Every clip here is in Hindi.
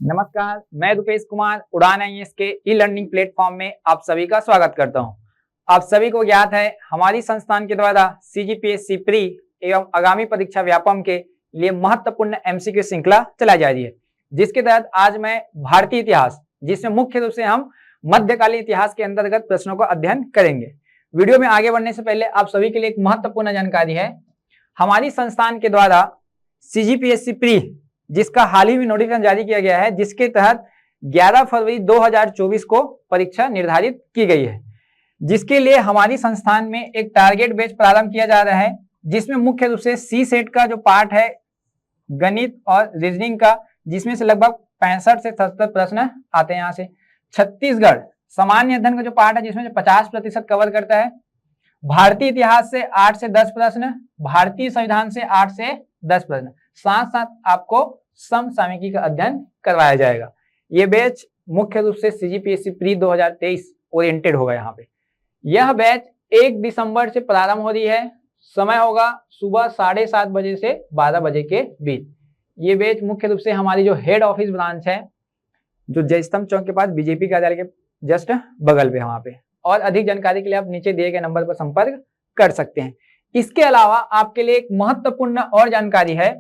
नमस्कार, मैं रुपेश कुमार उड़ान आईएएस के ई लर्निंग प्लेटफॉर्म में आप सभी का स्वागत करता हूं। आप सभी को ज्ञात है हमारी संस्थान के द्वारा सीजीपीएससी प्री एवं आगामी परीक्षा व्यापम के लिए महत्वपूर्ण एमसीक्यू श्रृंखला चलाई जा रही है, जिसके तहत आज मैं भारतीय इतिहास, जिसमें मुख्य रूप से हम मध्यकालीन इतिहास के अंतर्गत प्रश्नों का अध्ययन करेंगे। वीडियो में आगे बढ़ने से पहले आप सभी के लिए एक महत्वपूर्ण जानकारी है। हमारी संस्थान के द्वारा सीजीपीएससी प्री, जिसका हाल ही में नोटिफिकेशन जारी किया गया है, जिसके तहत 11 फरवरी 2024 को परीक्षा निर्धारित की गई है, जिसके लिए हमारी संस्थान में एक टारगेट बैच प्रारंभ किया जा रहा है, जिसमें मुख्य रूप से सी सेट का जो पार्ट है गणित और रीजनिंग का, जिसमें से लगभग 65 से 77 प्रश्न आते हैं। यहाँ से छत्तीसगढ़ सामान्य अध्ययन का जो पार्ट है, जिसमें 50% कवर करता है। भारतीय इतिहास से 8 से 10 प्रश्न, भारतीय संविधान से 8 से 10 प्रश्न, साथ साथ आपको समसामयिकी का अध्ययन करवाया जाएगा। ये बैच मुख्य रूप से सीजीपीएससी प्री 2023 ओरिएंटेड होगा। यहाँ पे यह बैच 1 दिसंबर से प्रारंभ हो रही है। समय होगा सुबह 7:30 बजे से 12 बजे के बीच। ये बैच मुख्य रूप से हमारी जो हेड ऑफिस ब्रांच है, जो जयस्तंभ चौक के पास बीजेपी कार्यालय के जस्ट बगल पे है, वहां पे। और अधिक जानकारी के लिए आप नीचे दिए गए नंबर पर संपर्क कर सकते हैं। इसके अलावा आपके लिए एक महत्वपूर्ण और जानकारी है।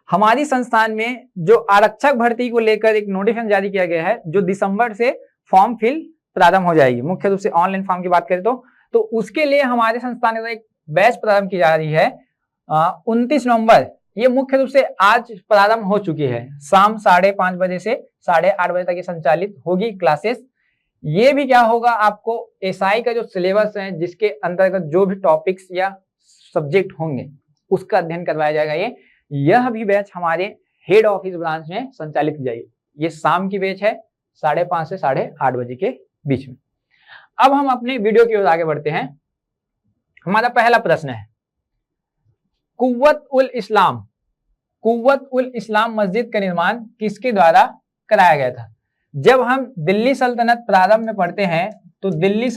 हमारी संस्थान में जो आरक्षक भर्ती को लेकर एक नोटिफिकेशन जारी किया गया है, जो दिसंबर से फॉर्म फिल प्रारंभ हो जाएगी। मुख्य रूप से ऑनलाइन फॉर्म की बात करें तो उसके लिए हमारे संस्थान में एक बैच प्रारंभ की जा रही है 29 नवंबर। ये मुख्य रूप से आज प्रारंभ हो चुकी है। शाम 5:30 बजे से 8:30 बजे तक ये संचालित होगी क्लासेस। ये भी क्या होगा, आपको एसआई का जो सिलेबस है, जिसके अंतर्गत जो भी टॉपिक्स या सब्जेक्ट होंगे, उसका अध्ययन करवाया जाएगा। यह भी बैच हमारे हेड ऑफिस ब्रांच में संचालित की जाएगी। ये शाम की बैच है 5:30 से 8:30 बजे के बीच में। अब हम अपने वीडियो की ओर आगे बढ़ते हैं। हमारा पहला प्रश्न है, कुव्वत उल इस्लाम मस्जिद का निर्माण किसके द्वारा कराया गया था? जब हम दिल्ली सल्तनत प्रारंभ में पढ़ते हैं तो दिल्ली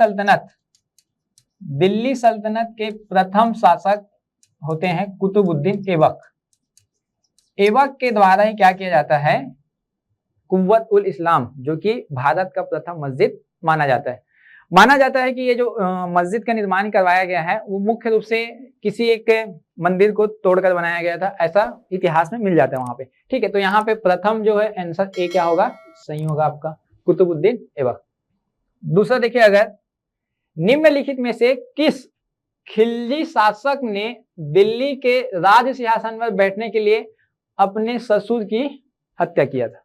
सल्तनत के प्रथम शासक होते हैं कुतुबुद्दीन ऐबक के द्वारा ही क्या किया जाता है, कुव्वत उल इस्लाम, जो कि भारत का प्रथम मस्जिद माना जाता है। माना जाता है कि ये जो मस्जिद का निर्माण करवाया गया है, वो मुख्य रूप से किसी एक मंदिर को तोड़कर बनाया गया था, ऐसा इतिहास में मिल जाता है वहां पे। ठीक है, तो यहाँ पे प्रथम जो है आंसर ए क्या होगा, सही होगा आपका, कुतुबुद्दीन ऐबक। दूसरा देखिए, अगर निम्नलिखित में से किस खिलजी शासक ने दिल्ली के राज सिंहासन पर बैठने के लिए अपने ससुर की हत्या किया था?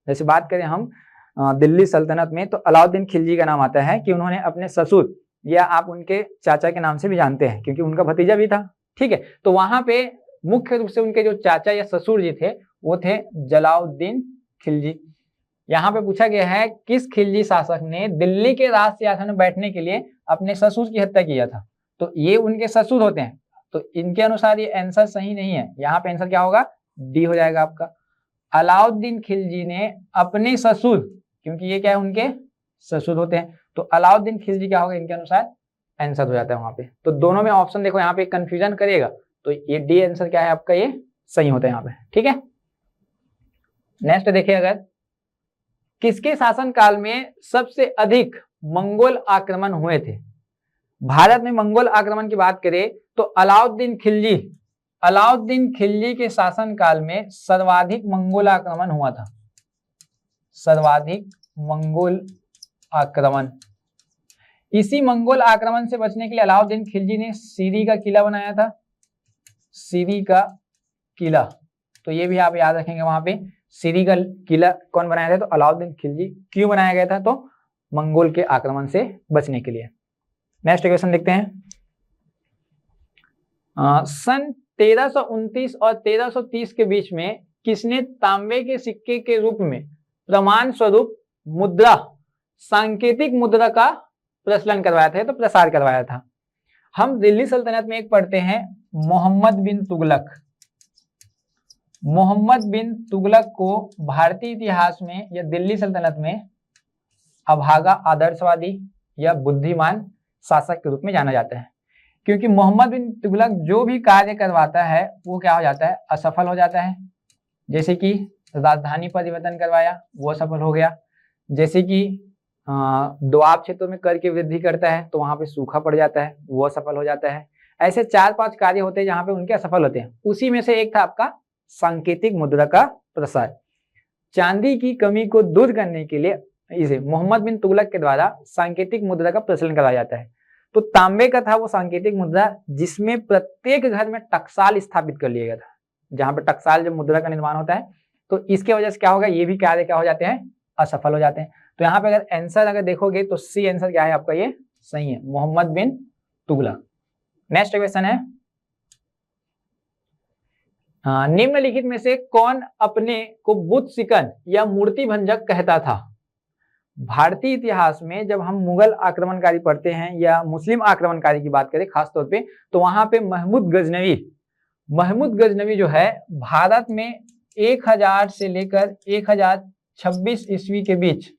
जैसे बात करें हम दिल्ली सल्तनत में, तो अलाउद्दीन खिलजी का नाम आता है कि उन्होंने अपने ससुर, या आप उनके चाचा के नाम से भी जानते हैं क्योंकि उनका भतीजा भी था। ठीक है, तो वहां पे मुख्य रूप से उनके जो चाचा या ससुर जी थे, वो थे जलाउद्दीन खिलजी। यहाँ पे पूछा गया है किस खिलजी शासक ने दिल्ली के राज सिंहासन में बैठने के लिए अपने ससुर की हत्या किया था? तो ये उनके ससुर होते हैं। तो इनके अनुसार ये आंसर सही नहीं है। यहाँ पे आंसर क्या होगा, डी हो जाएगा आपका। अलाउद्दीन खिलजी ने अपने ससुर, क्योंकि ये क्या है, उनके ससुर होते हैं, तो अलाउद्दीन खिलजी क्या होगा, इनके अनुसार आंसर हो जाता है वहां पे। तो दोनों में ऑप्शन देखो, यहाँ पे कंफ्यूजन करेगा, तो ये डी आंसर क्या है आपका, ये सही होता है यहाँ पे। ठीक है, नेक्स्ट देखिए, अगर किसके शासन काल में सबसे अधिक मंगोल आक्रमण हुए थे? भारत में मंगोल आक्रमण की बात करें तो अलाउद्दीन खिलजी के शासन काल में सर्वाधिक मंगोल आक्रमण हुआ था। सर्वाधिक मंगोल आक्रमण। इसी मंगोल आक्रमण से बचने के लिए अलाउद्दीन खिलजी ने सीरी का किला बनाया था। सीरी का किला, तो ये भी आप याद रखेंगे। वहां पे सीरी का किला कौन बनाया था? तो अलाउद्दीन खिलजी। क्यों बनाया गया था? तो मंगोल के आक्रमण से बचने के लिए। नेक्स्ट क्वेश्चन देखते हैं। सन 1329 और 1330 के बीच में किसने तांबे के सिक्के के रूप में प्रमाण स्वरूप मुद्रा, सांकेतिक मुद्रा का प्रचलन करवाया था, तो प्रसार करवाया था? हम दिल्ली सल्तनत में एक पढ़ते हैं, मोहम्मद बिन तुगलक को भारतीय इतिहास में या दिल्ली सल्तनत में अभागा, आदर्शवादी या बुद्धिमान शासक के रूप में जाना जाता है, क्योंकि मोहम्मद बिन तुगलक जो भी कार्य करवाता है वो क्या हो जाता है, असफल हो जाता है। जैसे कि राजधानी परिवर्तन करवाया, वो सफल हो गया। जैसे कि दोआब क्षेत्रों में कर की वृद्धि करता है तो वहां पे सूखा पड़ जाता है, वो सफल हो जाता है। ऐसे 4-5 कार्य होते हैं जहां पे उनके असफल होते हैं। उसी में से एक था आपका सांकेतिक मुद्रा का प्रसार। चांदी की कमी को दूर करने के लिए इसे मोहम्मद बिन तुगलक के द्वारा सांकेतिक मुद्रा का प्रचलन कराया जाता है। तो तांबे का था वो सांकेतिक मुद्रा, जिसमें प्रत्येक घर में टकसाल स्थापित कर लिया गया था। जहां पे टकसाल जब मुद्रा का निर्माण होता है तो इसके वजह से क्या होगा, ये भी कार्य क्या हो जाते हैं, असफल हो जाते हैं। तो यहाँ पे अगर आंसर अगर देखोगे तो सी आंसर क्या है आपका, ये सही है, मोहम्मद बिन तुगलक। नेक्स्ट क्वेश्चन है, निम्नलिखित में से कौन अपने को बुत सिकन या मूर्ति भंजक कहता था? भारतीय इतिहास में जब हम मुगल आक्रमणकारी पढ़ते हैं या मुस्लिम आक्रमणकारी की बात करें खासतौर पे, तो वहां पे महमूद गजनवी जो है भारत में 1000 से लेकर 1026 ईस्वी के बीच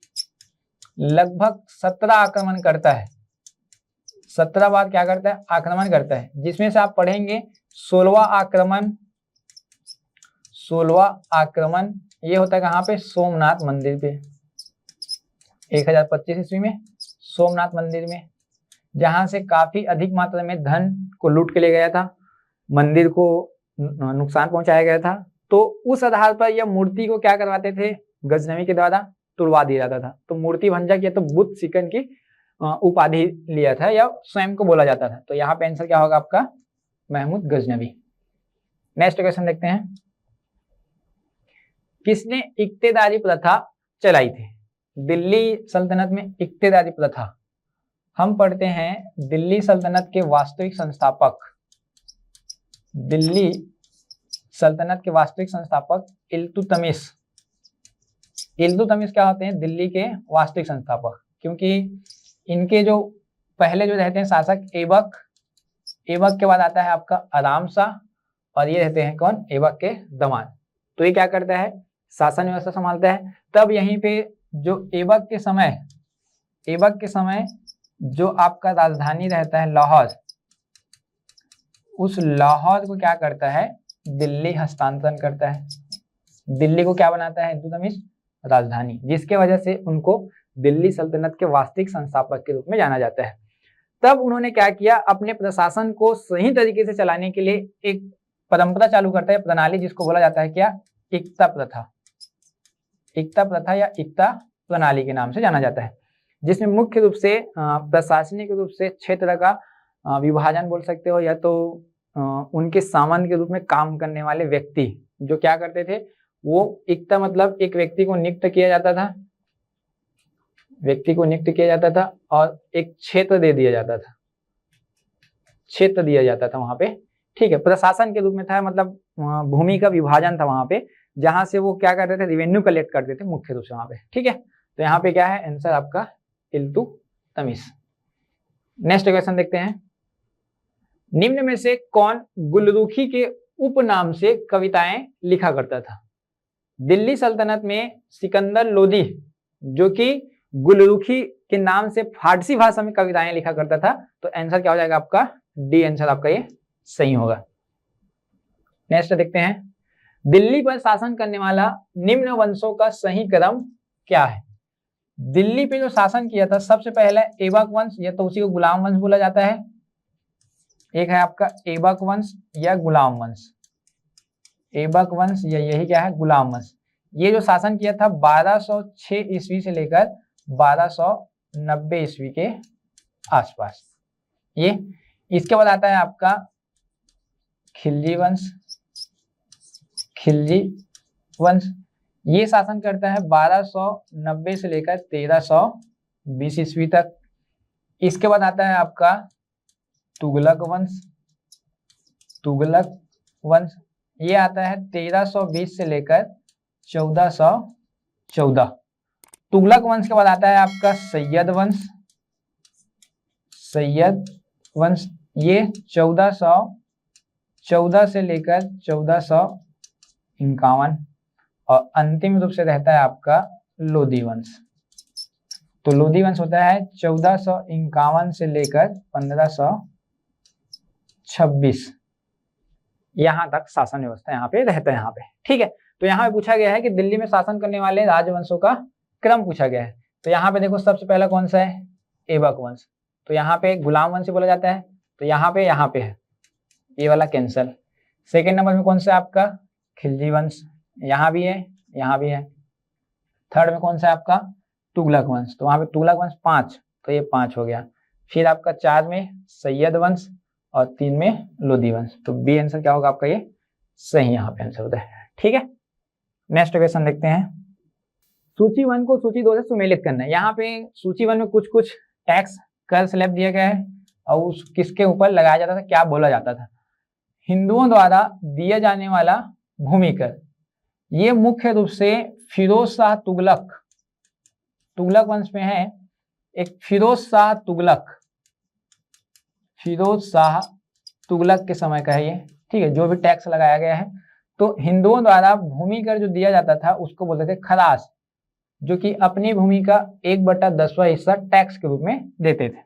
लगभग 17 आक्रमण करता है। 17 बार क्या करता है, आक्रमण करता है, जिसमें से आप पढ़ेंगे 16वां आक्रमण ये होता है कहाँ पे, सोमनाथ मंदिर पे 1025 ईस्वी में, सोमनाथ मंदिर में, जहां से काफी अधिक मात्रा में धन को लूट के ले गया था, मंदिर को नुकसान पहुंचाया गया था। तो उस आधार पर यह मूर्ति को क्या करवाते थे, गजनवी के द्वारा तुड़वा दिया जाता था। तो मूर्ति भंजक या तो बुत सिकन की उपाधि लिया था या स्वयं को बोला जाता था। तो यहाँ पे आंसर क्या होगा आपका, महमूद गजनवी। नेक्स्ट क्वेश्चन देखते हैं, किसने इक्तेदारी प्रथा चलाई थी? दिल्ली सल्तनत में इक्तेदारी प्रथा हम पढ़ते हैं, दिल्ली सल्तनत के वास्तविक संस्थापक, दिल्ली सल्तनत के वास्तविक संस्थापक इल्तुतमिश क्या होते हैं, दिल्ली के वास्तविक संस्थापक, क्योंकि इनके जो पहले जो रहते हैं शासक ऐबक के बाद आता है आपका आराम शाह, और ये रहते हैं कौन, ऐबक के दामाद। तो ये क्या करता है, शासन व्यवस्था संभालता है। तब यहीं पे जो ऐबक के समय जो आपका राजधानी रहता है लाहौर, उस लाहौर को क्या करता है, दिल्ली हस्तांतरण करता है, दिल्ली को क्या बनाता है इल्तुतमिश राजधानी, जिसके वजह से उनको दिल्ली सल्तनत के वास्तविक संस्थापक के रूप में जाना जाता है। तब उन्होंने क्या किया, अपने प्रशासन को सही तरीके से चलाने के लिए एक परंपरा चालू करता है, प्रणाली, जिसको बोला जाता है क्या, एकता प्रथा या एकता प्रणाली के नाम से जाना जाता है, जिसमें मुख्य रूप से प्रशासनिक रूप से क्षेत्र का विभाजन बोल सकते हो, या तो उनके सामंत के रूप में काम करने वाले व्यक्ति जो क्या करते थे, वो एकता मतलब एक व्यक्ति को नियुक्त किया जाता था और एक क्षेत्र दे दिया जाता था, वहां पे, ठीक है, प्रशासन के रूप में था, मतलब भूमि का विभाजन था वहां पे, जहां से वो क्या करते थे, रिवेन्यू कलेक्ट करते थे मुख्य रूप से वहां पे, ठीक है। तो यहाँ पे क्या है आंसर आपका इल्तुतमिश। नेक्स्ट क्वेश्चन देखते हैं, निम्न में से कौन गुलरुखी के उपनाम से कविताएं लिखा करता था? दिल्ली सल्तनत में सिकंदर लोदी जो कि गुलरुखी के नाम से फारसी भाषा में कविताएं लिखा करता था। तो आंसर क्या हो जाएगा आपका, डी आंसर आपका ये सही होगा। नेक्स्ट देखते हैं, दिल्ली पर शासन करने वाला निम्न वंशों का सही क्रम क्या है? दिल्ली पे जो शासन किया था सबसे पहले ऐबक वंश, या तो उसी को गुलाम वंश बोला जाता है, एक है आपका ऐबक वंश या गुलाम वंश, ऐबक वंश या यही क्या है गुलाम वंश। ये जो शासन किया था 1206 ईस्वी से लेकर 1290 ईस्वी के आसपास। ये इसके बाद आता है आपका खिलजी वंश, ये शासन करता है 1290 से लेकर 1320 ईस्वी तक। इसके बाद आता है आपका तुगलक वंश, ये आता है 1320 से लेकर 1414। तुगलक वंश के बाद आता है आपका सैयद वंश, ये 1414 से लेकर 1451, और अंतिम रूप से रहता है आपका लोदी वंश। तो लोदी वंश होता है 1451 से लेकर 1526, यहाँ तक शासन व्यवस्था यहाँ पे रहता है यहाँ पे, ठीक है। तो यहाँ पे पूछा गया है कि दिल्ली में शासन करने वाले राजवंशों का क्रम पूछा गया है। तो यहाँ पे देखो सबसे पहला कौन सा है, ऐबक वंश। तो यहाँ पे गुलाम वंश बोला जाता है, तो यहाँ पे है, ये वाला कैंसल। सेकेंड नंबर में कौन सा है आपका, खिलजी वंश, यहाँ भी है, यहाँ भी है। थर्ड में कौन सा है आपका, तुगलक वंश, तो वहां पे तुगलक वंश 5, तो ये 5 हो गया। फिर आपका 4 में सैयद वंश और 3 में लोधी वंश। तो बी आंसर क्या होगा आपका, ये सही यहाँ पे आंसर होता है। ठीक है, नेक्स्ट क्वेश्चन देखते हैं। सूची 1 को सूची 2 से सुमेलित करना है। यहाँ पे सूची 1 में कुछ कुछ टैक्स कर स्लैब दिया गया है और उस किसके ऊपर लगाया जाता था, क्या बोला जाता था। हिंदुओं द्वारा दिया जाने वाला भूमि कर, ये मुख्य रूप से फिरोज शाह तुगलक वंश में है। एक फिरोज शाह तुगलक के समय का है ये, ठीक है, जो भी टैक्स लगाया गया है। तो हिंदुओं द्वारा भूमि कर जो दिया जाता था उसको बोलते थे खरास, जो कि अपनी भूमि का 1/10वां हिस्सा टैक्स के रूप में देते थे।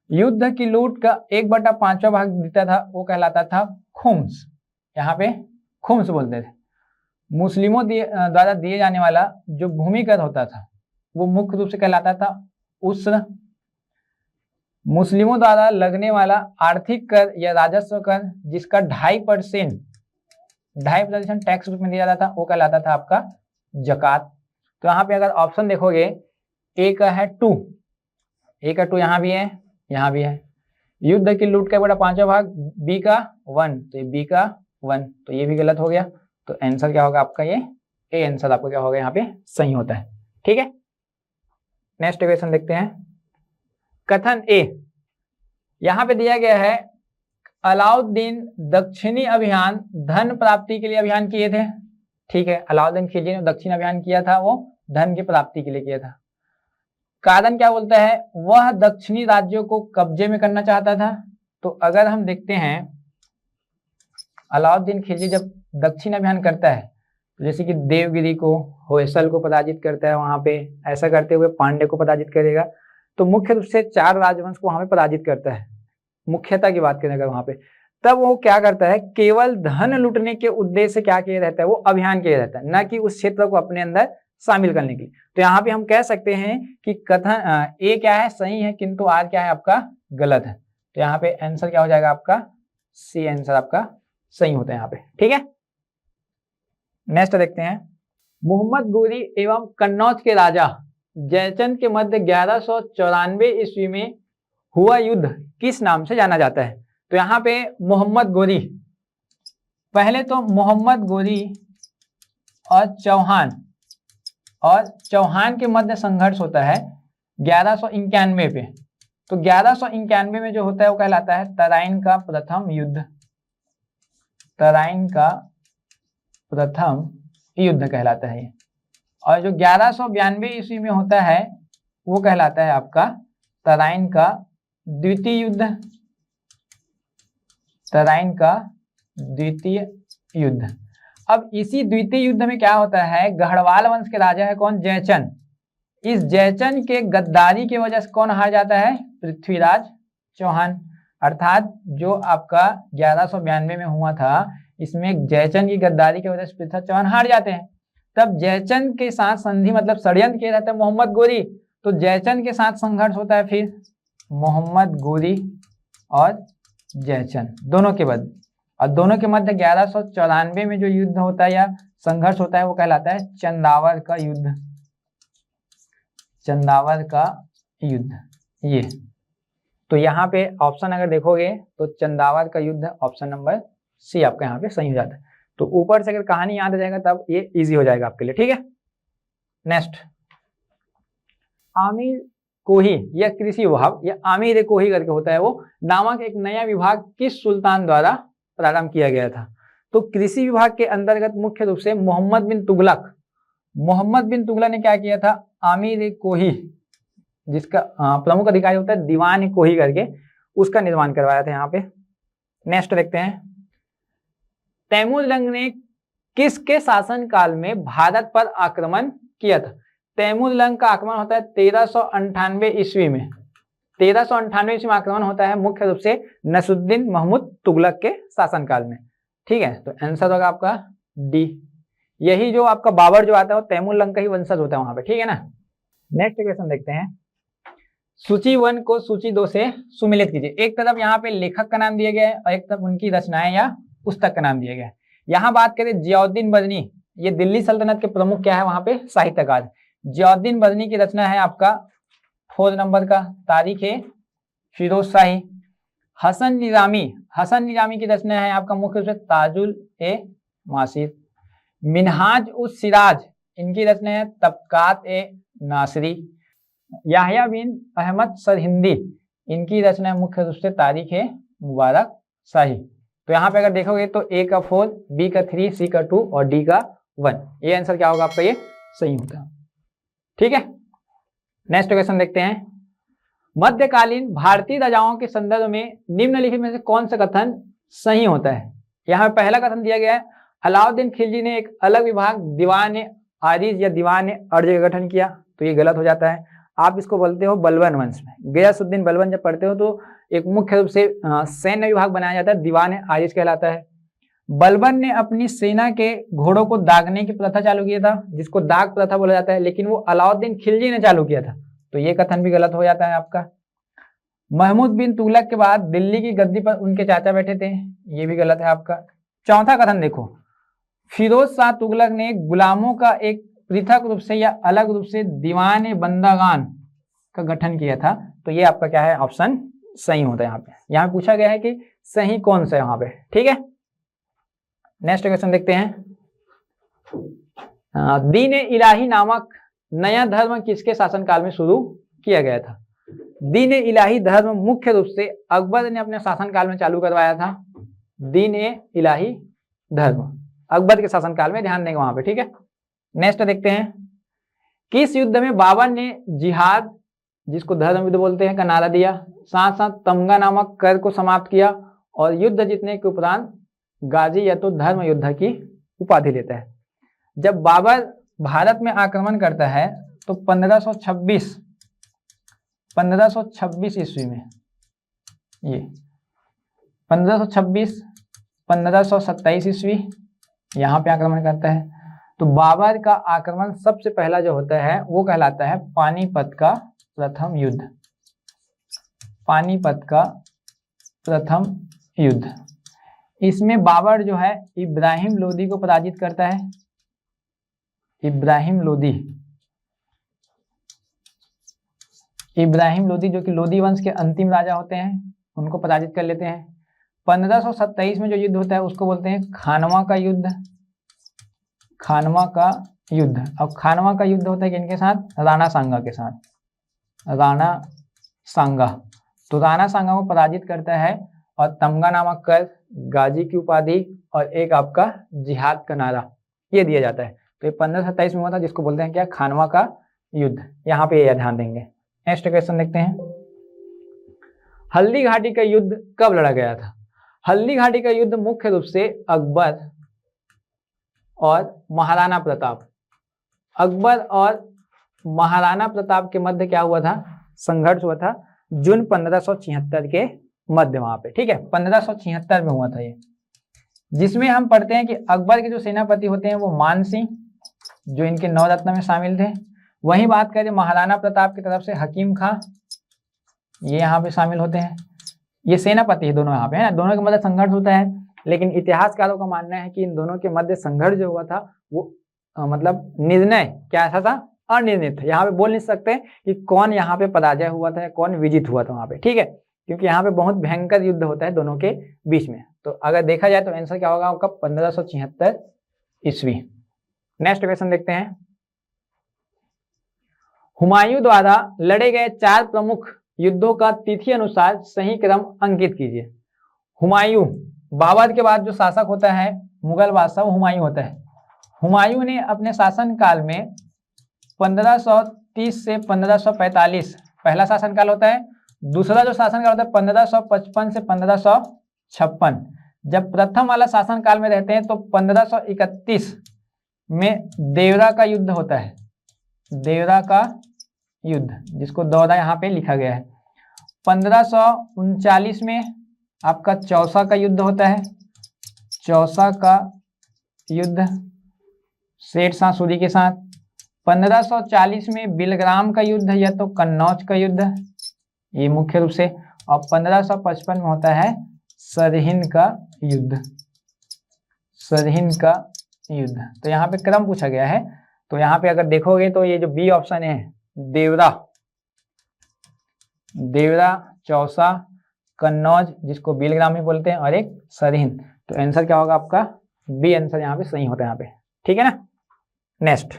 युद्ध की लूट का 1/5वां भाग देता था, वो कहलाता था खुम्स, यहाँ पे खुम्स बोलते थे। मुस्लिमों द्वारा दिए जाने वाला जो भूमि कर होता था वो मुख्य रूप से कहलाता था उस्र। मुस्लिमों द्वारा लगने वाला आर्थिक कर या राजस्व कर जिसका 2.5% टैक्स रूप में दिया जाता था वो कहलाता था आपका जकात। तो यहाँ पे अगर ऑप्शन देखोगे, ए का है 2, यहाँ भी है, यहाँ भी है। युद्ध की लूट का 1/5वां भाग, बी का 1, तो ये बी का 1, तो ये भी गलत हो गया। तो आंसर क्या होगा आपका, ये ए आंसर आपका क्या होगा यहाँ पे सही होता है। ठीक है, नेक्स्ट क्वेश्चन देखते हैं। कथन ए, यहाँ पे दिया गया है अलाउद्दीन दक्षिणी अभियान धन प्राप्ति के लिए अभियान किए थे। ठीक है, अलाउद्दीन खिलजी ने दक्षिण अभियान किया था, वो धन की प्राप्ति के लिए किया था। कारण क्या बोलता है, वह दक्षिणी राज्यों को कब्जे में करना चाहता था। तो अगर हम देखते हैं अलाउद्दीन खिलजी जब दक्षिण अभियान करता है, तो जैसे कि देवगिरी को, होयसल को पराजित करता है, वहां पे ऐसा करते हुए पांड्य को पराजित करेगा। तो मुख्य रूप से 4 राजवंश को वहां पे पराजित करता है। मुख्यता की बात करें अगर वहां पे, तब वो क्या करता है, केवल धन लूटने के उद्देश्य से क्या किया रहता है, वो अभियान किया रहता है, न कि उस क्षेत्र को अपने अंदर शामिल करने के लिए। तो यहाँ पे हम कह सकते हैं कि कथन ए क्या है, सही है, किंतु आर क्या है आपका गलत है। तो यहाँ पे आंसर क्या हो जाएगा आपका, सी आंसर आपका सही होता है यहाँ पे। ठीक है, नेक्स्ट देखते हैं। मोहम्मद गोरी एवं कन्नौज के राजा जयचंद के मध्य 1194 ईस्वी में हुआ युद्ध किस नाम से जाना जाता है। तो यहाँ पे मोहम्मद गोरी, पहले तो मोहम्मद गोरी और चौहान के मध्य संघर्ष होता है 1191 पे। तो 1191 में जो होता है वो कहलाता है तराइन का प्रथम युद्ध कहलाता है ये। और जो 1192 ईस्वी में होता है वो कहलाता है आपका तराइन का द्वितीय युद्ध। अब इसी द्वितीय युद्ध में क्या होता है, गढ़वाल वंश के राजा है कौन, जयचंद। इस जयचंद के गद्दारी की वजह से कौन हार जाता है, पृथ्वीराज चौहान। अर्थात जो आपका 1192 में हुआ था, इसमें जयचंद की गद्दारी की वजह से पृथ्वीराज चौहान हार जाते हैं। तब जयचंद के साथ संधि मतलब षड्यंत्र किया जाता है मोहम्मद गोरी। तो जयचंद के साथ संघर्ष होता है फिर मोहम्मद गोरी और जयचंद दोनों के मध्य, और दोनों के मध्य 1194 में जो युद्ध होता है या संघर्ष होता है वो कहलाता है चंदावर का युद्ध। ये तो यहाँ पे ऑप्शन अगर देखोगे तो चंदावर का युद्ध ऑप्शन नंबर सी आपका यहाँ पे सही हो जाता है। तो ऊपर से अगर कहानी याद आ जाएगा तब ये इजी हो जाएगा आपके लिए। ठीक है, नेक्स्ट आमिर कोही या कृषि विभाग या आमिर कोही करके होता है वो नामक एक नया विभाग किस सुल्तान द्वारा प्रारंभ किया गया था। तो कृषि विभाग के अंतर्गत मुख्य रूप से मोहम्मद बिन तुगलक ने क्या किया था, आमिर कोही जिसका प्रमुख अधिकारी होता है दीवान कोही करके, उसका निर्माण करवाया था यहाँ पे। नेक्स्ट देखते हैं, तैमूरलंग ने किसके शासन काल में भारत पर आक्रमण किया था। तैमूरलंग का आक्रमण होता है 1398 ईस्वी में। 1398 ईस्वी में आक्रमण होता है मुख्य रूप से नसरुद्दीन महमूद तुगलक के शासनकाल में। ठीक है, तो आंसर होगा आपका डी। यही जो आपका बाबर जो आता है वो तैमूर लंग का ही वंशज होता है वहां पे, ठीक है ना। नेक्स्ट क्वेश्चन देखते हैं। सूची 1 को सूची 2 से सुमिलित कीजिए। एक तरफ यहाँ पे लेखक का नाम दिया गया है और एक तरफ उनकी रचनाएं या पुस्तक का नाम दिया गया है। यहाँ बात करें जियाउद्दीन बजनी, ये दिल्ली सल्तनत के प्रमुख क्या है वहां पे, साहित्यकार। जियाउद्दीन बजनी की रचना है आपका 4 नंबर का तारीख है फिरोज शाही। हसन निजामी की रचना है आपका मुख्य रूप से ताजुल ए मासिर। मिनहाज उस सिराज, इनकी रचना है तबकात ए नासरी। याहिया बिन अहमद सरहिंदी, इनकी रचना है मुख्य रूप से तारीख है मुबारक शाही। तो यहाँ पे अगर देखोगे तो ए का 4, बी का 3, सी का 2 और डी का 1, ये आंसर क्या होगा आपका, ये सही होगा, ठीक है। नेक्स्ट क्वेश्चन देखते हैं। मध्यकालीन भारतीय राजाओं के संदर्भ में निम्नलिखित में से कौन सा कथन सही होता है। यहाँ पे पहला कथन दिया गया है, अलाउद्दीन खिलजी ने एक अलग विभाग दीवान आरिज या दीवान अर्ज का गठन किया, तो ये गलत हो जाता है। आप इसको बोलते हो बलबन वंश में। गयासुद्दीन बलबन जब पढ़ते हो तो एक मुख्य रूप से सैन्य विभाग बनाया जाता है, दीवान आरिज कहलाता है। बलबन ने अपनी सेना के घोड़ों को दागने की प्रथा चालू किया था, जिसको दाग प्रथा बोला जाता है, लेकिन वो अलाउद्दीन खिलजी ने चालू किया था, तो ये कथन भी गलत हो जाता है आपका। महमूद बिन तुगलक के बाद दिल्ली की गद्दी पर उनके चाचा बैठे थे, ये भी गलत है आपका। चौथा कथन देखो, फिरोज शाह तुगलक ने गुलामों का एक पृथक रूप से या अलग रूप से दीवान बंदागान का गठन किया था, तो ये आपका क्या है, ऑप्शन सही होता है। यहाँ पे पूछा गया है कि सही कौन सा है यहाँ पे, ठीक है। नेक्स्ट क्वेश्चन देखते हैं। दीन इलाही नामक नया धर्म किसके शासनकाल में शुरू किया गया था। दीन इलाही धर्म मुख्य रूप से अकबर ने अपने शासनकाल में चालू करवाया था। दीन इलाही धर्म अकबर के शासनकाल में, ध्यान देंगे वहां पे, ठीक है। नेक्स्ट देखते हैं। किस युद्ध में बाबर ने जिहाद, जिसको धर्म युद्ध बोलते हैं, का नारा दिया, साथ साथ तमगा नामक कर को समाप्त किया और युद्ध जीतने के उपरांत गाजी या तो धर्म योद्धा की उपाधि लेता है। जब बाबर भारत में आक्रमण करता है तो 1526 ईस्वी में, ये 1526 1527 ईस्वी यहाँ पे आक्रमण करता है। तो बाबर का आक्रमण सबसे पहला जो होता है वो कहलाता है पानीपत का प्रथम युद्ध। पानीपत का प्रथम युद्ध, इसमें बाबर जो है इब्राहिम लोदी को पराजित करता है। इब्राहिम लोदी जो कि लोदी वंश के अंतिम राजा होते हैं, उनको पराजित कर लेते हैं। 1527 में जो युद्ध होता है उसको बोलते हैं खानवा का युद्ध। खानवा का युद्ध, अब खानवा का युद्ध होता है किनके साथ, राणा सांगा के साथ। राणा सांगा, तो राणा सांगा को पराजित करता है और तमगा नामक कर, गाजी की उपाधि और एक आपका जिहाद का नारा ये दिया जाता है। तो ये 1527 में हुआ था, जिसको बोलते हैं क्या, खानवा का युद्ध। यहाँ पे ये ध्यान देंगे। नेक्स्ट क्वेश्चन देखते हैं। हल्दी घाटी का युद्ध कब लड़ा गया था। हल्दी घाटी का युद्ध मुख्य रूप से अकबर और महाराणा प्रताप, अकबर और महाराणा प्रताप के मध्य क्या हुआ था, संघर्ष हुआ था जून 1576 के मध्य वहां पे, ठीक है। 1576 में हुआ था ये, जिसमें हम पढ़ते हैं कि अकबर के जो सेनापति होते हैं वो मान सिंह, जो इनके नवरत्न में शामिल थे। वहीं बात करें महाराणा प्रताप की तरफ से हकीम खां, ये यहाँ पे शामिल होते हैं। ये सेनापति है दोनों यहाँ पे, है ना, दोनों के मध्य संघर्ष होता है। लेकिन इतिहासकारों का मानना है कि इन दोनों के मध्य संघर्ष जो हुआ था वो मतलब निर्णय क्या ऐसा था, अनिर्णित था। यहाँ पे बोल नहीं सकते कि कौन यहाँ पे पराजय हुआ था या कौन विजित हुआ था वहां पे, ठीक है, क्योंकि यहाँ पे बहुत भयंकर युद्ध होता है दोनों के बीच में। तो अगर देखा जाए तो आंसर क्या होगा आपका 1576 ईस्वी। नेक्स्ट क्वेश्चन देखते हैं। हुमायूं द्वारा लड़े गए 4 प्रमुख युद्धों का तिथि अनुसार सही क्रम अंकित कीजिए। हुमायूं, बाबर के बाद जो शासक होता है मुगल बादशाह, हुमायूं होता है। हुमायूं ने अपने शासन काल में 1530 से 1545 पहला शासनकाल होता है। दूसरा जो शासनकाल होता है 1555 से 1556। जब प्रथम वाला शासनकाल में रहते हैं तो 1531 में देवरा का युद्ध होता है। देवरा का युद्ध, जिसको दौरा यहाँ पे लिखा गया है। 1539 में आपका चौसा का युद्ध होता है। चौसा का युद्ध शेर शाह सूरी के साथ। 1540 में बिलग्राम का युद्ध या तो कन्नौज का युद्ध, ये मुख्य रूप से, और 1555 में होता है सरहिंद का युद्ध, सरहिंद का युद्ध। तो यहाँ पे क्रम पूछा गया है, तो यहाँ पे अगर देखोगे तो ये जो बी ऑप्शन है, देवरा, देवरा, चौसा, कन्नौज जिसको बिलग्राम भी बोलते हैं, और एक सरहिंद। तो आंसर क्या होगा आपका? बी आंसर यहाँ पे सही होता है यहाँ पे, ठीक है ना। नेक्स्ट,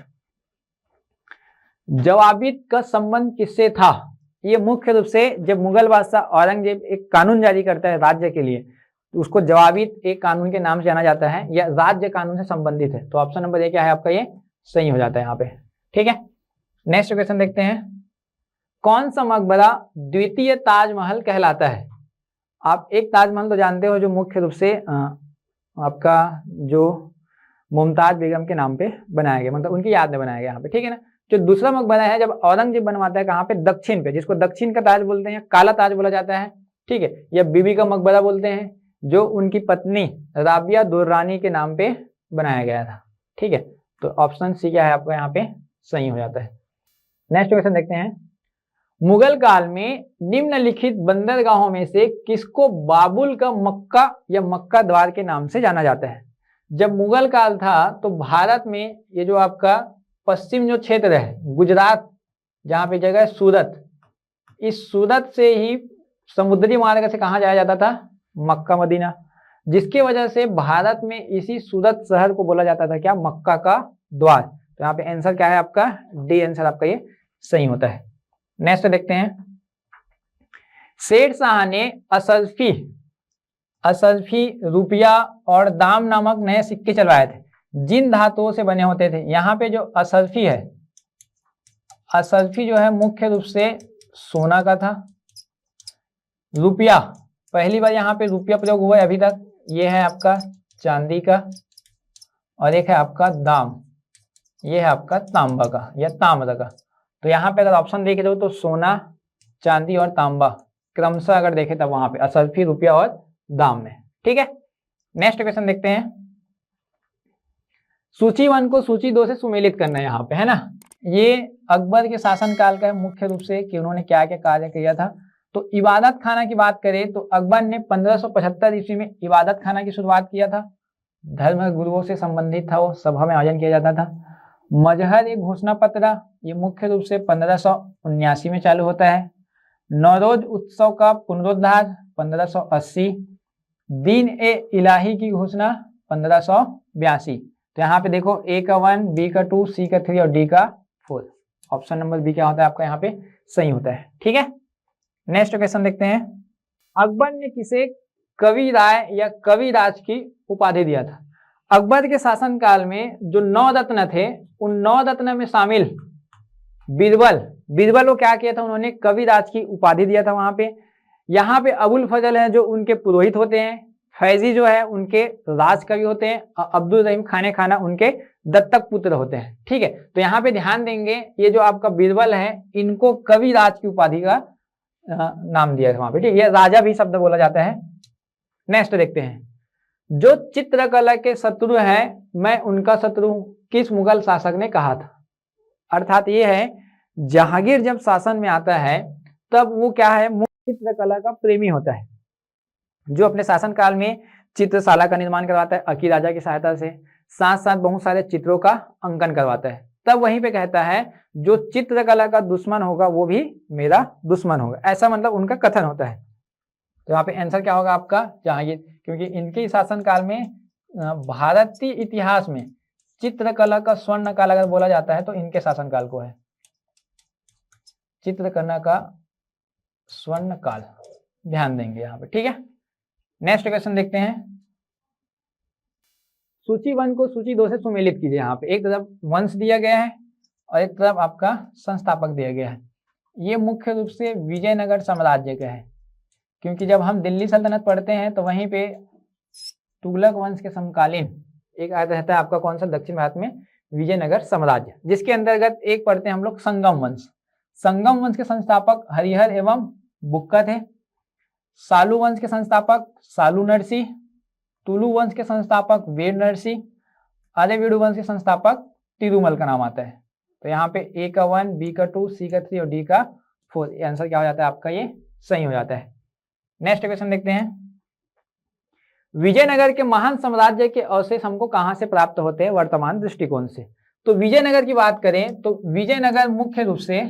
जवाबित का संबंध किससे था? ये मुख्य रूप से जब मुगल बादशाह औरंगजेब एक कानून जारी करता है राज्य के लिए, तो उसको जवाबित एक कानून के नाम से जाना जाता है, या राज्य कानून से संबंधित है। तो ऑप्शन नंबर ए क्या है आपका? ये सही हो जाता है यहाँ पे, ठीक है। नेक्स्ट क्वेश्चन देखते हैं, कौन सा मकबरा द्वितीय ताजमहल कहलाता है? आप एक ताजमहल तो जानते हो जो मुख्य रूप से आपका जो मुमताज बेगम के नाम पे बनाया गया, मतलब उनकी याद में बनाया गया यहाँ पे, ठीक है ना। जो दूसरा मकबरा है जब औरंगजेब बनवाता है, कहाँ पे? दक्षिण पे, जिसको दक्षिण का ताज बोलते हैं, काला ताज बोला जाता है, ठीक है, या बीबी का मकबरा बोलते हैं, जो उनकी पत्नी राबिया दुर्रानी के नाम पे बनाया गया था, ठीक है। तो ऑप्शन सी क्या है आपका? यहाँ पे सही हो जाता है। नेक्स्ट क्वेश्चन देखते हैं, मुगल काल में निम्नलिखित बंदरगाहों में से किसको बाबुल का मक्का या मक्का द्वार के नाम से जाना जाता है? जब मुगल काल था तो भारत में ये जो आपका पश्चिम जो क्षेत्र है, गुजरात, जहाँ पे जगह है सूरत, इस सूरत से ही समुद्री मार्ग से कहाँ जाया जाता था? मक्का मदीना, जिसकी वजह से भारत में इसी सूरत शहर को बोला जाता था क्या? मक्का का द्वार। तो यहाँ पे आंसर क्या है आपका? डी आंसर आपका ये सही होता है। नेक्स्ट देखते हैं, शेर शाह ने असल्फी, रुपया और दाम नामक नए सिक्के चलवाए थे, जिन धातुओं से बने होते थे। यहाँ पे जो असल्फी है, असल्फी जो है मुख्य रूप से सोना का था। रुपया, पहली बार यहाँ पे रुपया प्रयोग हुआ है अभी तक, ये है आपका चांदी का, और एक है आपका दाम, ये है आपका तांबा का या ताम्र का। तो यहाँ पे अगर ऑप्शन देखे जाओ तो सोना, चांदी और तांबा क्रमशः अगर देखे तब वहां पे असल्फी, रुपया और दाम में, ठीक है। नेक्स्ट क्वेश्चन देखते हैं, सूची 1 को सूची 2 से सुमेलित करना है यहाँ पे, है ना। ये अकबर के शासनकाल का है मुख्य रूप से कि उन्होंने क्या क्या कार्य किया था। तो इबादत खाना की बात करें तो अकबर ने 1575 ईस्वी में इबादत खाना की शुरुआत किया था। धर्म गुरुओं से संबंधित था, वो सभा में आयोजन किया जाता था। मजहर एक घोषणा पत्र, ये मुख्य रूप से 1579 में चालू होता है। नौरोज उत्सव का पुनरुद्धार 1580। दीन ए इलाही की घोषणा 1582। तो यहाँ पे देखो, ए का 1, बी का 2, सी का 3 और डी का 4। ऑप्शन नंबर बी क्या होता है आपका? यहाँ पे सही होता है, ठीक है। नेक्स्ट क्वेश्चन देखते हैं, अकबर ने किसे कवि राय या कविराज की उपाधि दिया था? अकबर के शासनकाल में जो 9 रत्न थे, उन 9 रत्न में शामिल बीरबल को क्या किया था? उन्होंने कविराज की उपाधि दिया था वहां पे। यहाँ पे अबुल फजल है जो उनके पुरोहित होते हैं, फैजी जो है उनके राजकवि होते हैं, और अब्दुल रहीम खाना उनके दत्तक पुत्र होते हैं, ठीक है। तो यहाँ पे ध्यान देंगे, ये जो आपका बीरबल है, इनको कविराज की उपाधि का नाम दिया है वहां पे, ठीक है। राजा भी शब्द बोला जाता है। नेक्स्ट देखते हैं, जो चित्रकला के शत्रु हैं, मैं उनका शत्रु हूं, किस मुगल शासक ने कहा था? अर्थात ये है, जहांगीर जब शासन में आता है तब वो क्या है? चित्रकला का प्रेमी होता है, जो अपने शासन काल में चित्रशाला का निर्माण करवाता है अकी राजा की सहायता से, साथ साथ बहुत सारे चित्रों का अंकन करवाता है। तब वहीं पे कहता है, जो चित्रकला का दुश्मन होगा वो भी मेरा दुश्मन होगा, ऐसा मतलब उनका कथन होता है। तो यहाँ पे आंसर क्या होगा आपका? जहांगीर, क्योंकि इनके शासन काल में भारतीय इतिहास में चित्रकला का स्वर्ण काल अगर बोला जाता है तो इनके शासन काल को है, चित्रकला का स्वर्ण काल, ध्यान देंगे यहाँ पे, ठीक है। नेक्स्ट क्वेश्चन देखते हैं, सूची 1 को सूची 2 से सुमेलित कीजिए। यहाँ पे एक तरफ वंश दिया गया है और एक तरफ आपका संस्थापक दिया गया है। ये मुख्य रूप से विजयनगर साम्राज्य का है, क्योंकि जब हम दिल्ली सल्तनत पढ़ते हैं तो वहीं पे तुगलक वंश के समकालीन एक आया रहता है आपका, कौन सा? दक्षिण भारत में विजयनगर साम्राज्य, जिसके अंतर्गत एक पढ़ते हैं हम लोग संगम वंश। संगम वंश के संस्थापक हरिहर एवं बुक्का थे। सालू वंश के संस्थापक सालू नरसी। तुलु वंश के संस्थापक वीर नरसी। आर्यभट्ट वंश के संस्थापक तिरुमल का नाम आता है। तो यहाँ पे ए का 1, बी का 2, सी का 3 और डी का 4, ये आंसर क्या हो जाता है आपका, ये सही हो जाता है। नेक्स्ट क्वेश्चन देखते हैं। विजयनगर के महान साम्राज्य के अवशेष हमको कहां से प्राप्त होते हैं वर्तमान दृष्टिकोण से? तो विजयनगर की बात करें तो विजयनगर मुख्य रूप से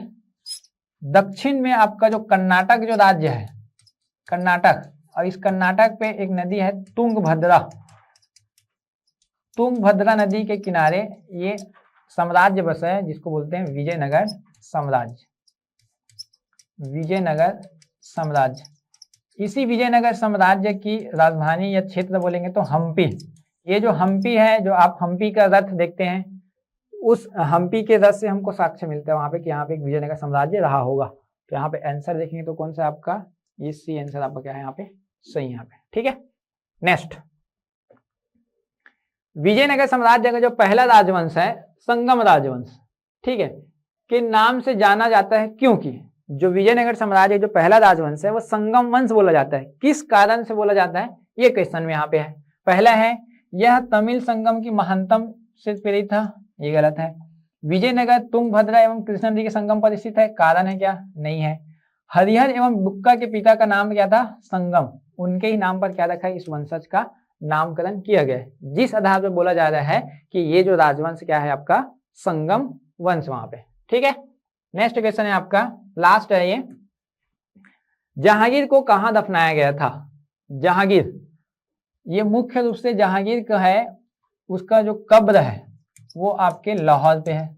दक्षिण में आपका जो कर्नाटक जो राज्य है, कर्नाटक, और इस कर्नाटक पे एक नदी है तुंगभद्रा, तुंगभद्रा नदी के किनारे ये साम्राज्य बसा है जिसको बोलते हैं विजयनगर साम्राज्य, विजयनगर साम्राज्य। इसी विजयनगर साम्राज्य की राजधानी या क्षेत्र बोलेंगे तो हम्पी। ये जो हम्पी है, जो आप हम्पी का रथ देखते हैं, उस हम्पी के रथ से हमको साक्ष्य मिलता है वहां पे कि यहाँ पे एक विजयनगर साम्राज्य रहा होगा। तो यहाँ पे आंसर देखेंगे तो कौन सा आपका, ये सी आंसर आपका क्या है यहाँ पे, सही यहाँ पे, ठीक है। नेक्स्ट, विजयनगर साम्राज्य का जो पहला राजवंश है संगम राजवंश, ठीक है, के नाम से जाना जाता है क्योंकि जो विजयनगर साम्राज्य जो पहला राजवंश है वो संगम वंश बोला जाता है। किस कारण से बोला जाता है, ये क्वेश्चन में यहाँ पे है। पहला है यह तमिल संगम की महानतम से प्रेरित था, ये गलत है। विजयनगर तुंगभद्रा एवं कृष्णा नदी के संगम पर स्थित है, कारण है क्या, नहीं है। हरिहर एवं बुक्का के पिता का नाम क्या था, संगम, उनके ही नाम पर क्या रखा है, इस वंशज का नामकरण किया गया है, जिस आधार पर बोला जा रहा है कि ये जो राजवंश क्या है आपका संगम वंश वहां पे, ठीक है। नेक्स्ट क्वेश्चन है आपका, लास्ट है ये, जहांगीर को कहां दफनाया गया था? जहांगीर, ये मुख्य रूप से जहांगीर का है, उसका जो कब्र है वो आपके लाहौर पे है,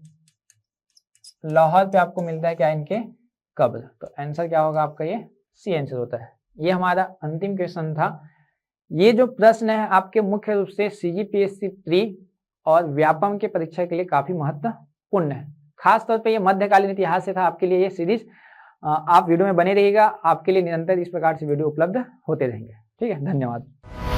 लाहौर पे आपको मिलता है क्या, इनके कब्र। तो आंसर क्या होगा आपका, ये सी आंसर होता है। ये हमारा अंतिम क्वेश्चन था। ये जो प्रश्न है आपके मुख्य रूप से सीजीपीएससी प्री और व्यापम के परीक्षा के लिए काफी महत्वपूर्ण है। खास तौर पे ये मध्यकालीन इतिहास से था आपके लिए ये सीरीज। आप वीडियो में बने रहिएगा, आपके लिए निरंतर इस प्रकार से वीडियो उपलब्ध होते रहेंगे, ठीक है। धन्यवाद।